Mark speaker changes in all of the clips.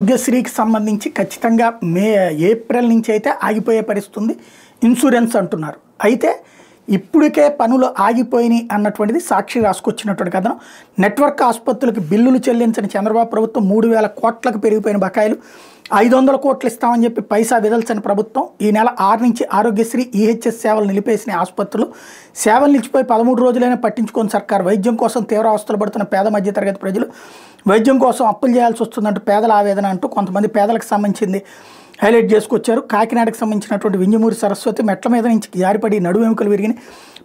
Speaker 1: ఆరోగ్యశ్రీకి సంబంధించి ఖచ్చితంగా ఏప్రిల్ నుంచి అయితే ఆగిపోయే పరిస్థితి ఉంది. ఇన్సూరెన్స్ అంటున్నారు. అయితే ఇప్పటికే పనులు ఆగిపోయినాయి అన్నటువంటిది సాక్షి రాసుకొచ్చినటువంటి కథనం. నెట్వర్క్ ఆసుపత్రులకు బిల్లులు చెల్లించని చంద్రబాబు ప్రభుత్వం 3,000 కోట్లకు పెరిగిపోయిన బకాయిలు, 500 కోట్లు ఇస్తామని చెప్పి పైసా విదల్చని ప్రభుత్వం ఈ నెల 6 నుంచి ఆరోగ్యశ్రీ ఈహెచ్ఎస్ సేవలు నిలిపేసిన ఆసుపత్రులు సేవలు నిలిచిపోయి 13 రోజులైనా పట్టించుకొని సర్కార్. వైద్యం కోసం తీవ్ర అవస్థలు పడుతున్న పేద మధ్యతరగతి ప్రజలు వైద్యం కోసం అప్పులు చేయాల్సి వస్తుందంటూ పేదల ఆవేదన అంటూ కొంతమంది పేదలకు సంబంధించింది హైలైట్ చేసుకొచ్చారు. కాకినాడకు సంబంధించినటువంటి వింజమూరి సరస్వతి మెట్ల మీద నుంచి జారిపడి నడువెముకలు విరిగిన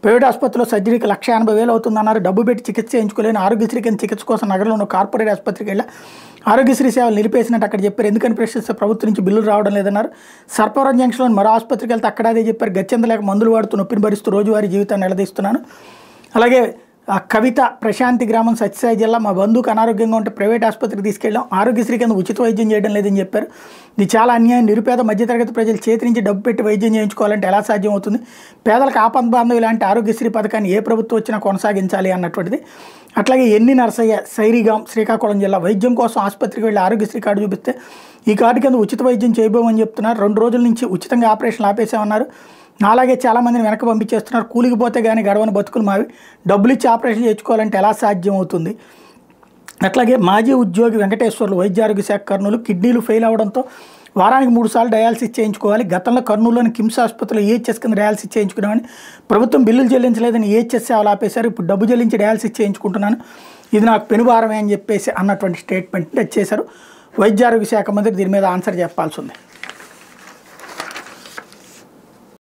Speaker 1: ప్రైవేట్ ఆసుపత్రిలో సర్జరీకి 1,80,000 అవుతుందన్నారు. డబ్బు పెట్టి చికిత్స చేయించుకోలేని ఆరోగ్యశ్రీ కింద చికిత్స కోసం నగరంలో కార్పొరేట్ ఆసుపత్రికి వెళ్ళి ఆరోగ్యశ్రీ సేవలు నిలిపేసినట్టు అక్కడ చెప్పారు. ఎందుకని ప్రశ్నిస్తే ప్రభుత్వం నుంచి బిల్లులు రావడం లేదన్నారు. సర్పవరం జంక్షన్లోని మరో ఆసుపత్రికి వెళ్తే అక్కడ అదే చెప్పారు. గచ్చెందలేక మందులు వాడుతూ నొప్పిని భరిస్తూ రోజువారీ జీవితాన్ని నిలదీస్తున్నాను. అలాగే కవిత ప్రశాంతి గ్రామం సత్యసాయి జిల్లా మా బంధువుకు అనారోగ్యంగా ఉంటే ప్రైవేట్ ఆసుపత్రికి తీసుకెళ్ళాం. ఆరోగ్యశ్రీ కింద ఉచిత వైద్యం చేయడం లేదని చెప్పారు. ఇది చాలా అన్యాయం. నిరుపేద మధ్యతరగతి ప్రజలు చేతి నుంచి డబ్బు పెట్టి వైద్యం చేయించుకోవాలంటే ఎలా సాధ్యం అవుతుంది? పేదలకు ఆపద బాంధవి ఇలాంటి ఆరోగ్యశ్రీ పథకాన్ని ఏ ప్రభుత్వం వచ్చినా కొనసాగించాలి అన్నటువంటిది. అట్లాగే ఎన్ని నరసయ్య సైరిగాం శ్రీకాకుళం జిల్లా వైద్యం కోసం ఆసుపత్రికి వెళ్ళి ఆరోగ్యశ్రీ కార్డు చూపిస్తే ఈ కార్డు కింద ఉచిత వైద్యం చేయబోమని చెప్తున్నారు. 2 రోజుల నుంచి ఉచితంగా ఆపరేషన్లు ఆపేసామన్నారు. అలాగే చాలామందిని వెనక పంపించేస్తున్నారు. కూలికి పోతే కానీ గడవని బతుకులు మావి, డబ్బులు ఇచ్చి ఆపరేషన్ చేయించుకోవాలంటే ఎలా సాధ్యం అవుతుంది? అట్లాగే మాజీ ఉద్యోగి వెంకటేశ్వర్లు వైద్య ఆరోగ్య శాఖ కర్నూలు కిడ్నీలు ఫెయిల్ అవడంతో వారానికి 3 సార్లు డయాలసిస్ చేయించుకోవాలి. గతంలో కర్నూలులోని కిమ్స్ ఆసుపత్రిలో ఈహెచ్ఎస్ కింద డయాలసిస్ చేయించుకున్నామని ప్రభుత్వం బిల్లులు చెల్లించలేదని ఈహెచ్ఎస్ సేవలు ఆపేశారు. ఇప్పుడు డబ్బు చెల్లించి డయాలసిస్ చేయించుకుంటున్నాను, ఇది నాకు పెనుభారమే అని చెప్పేసి అన్నటువంటి స్టేట్మెంట్ చేశారు. వైద్య ఆరోగ్య శాఖ మంత్రి దీని మీద ఆన్సర్ చెప్పాల్సి ఉంది.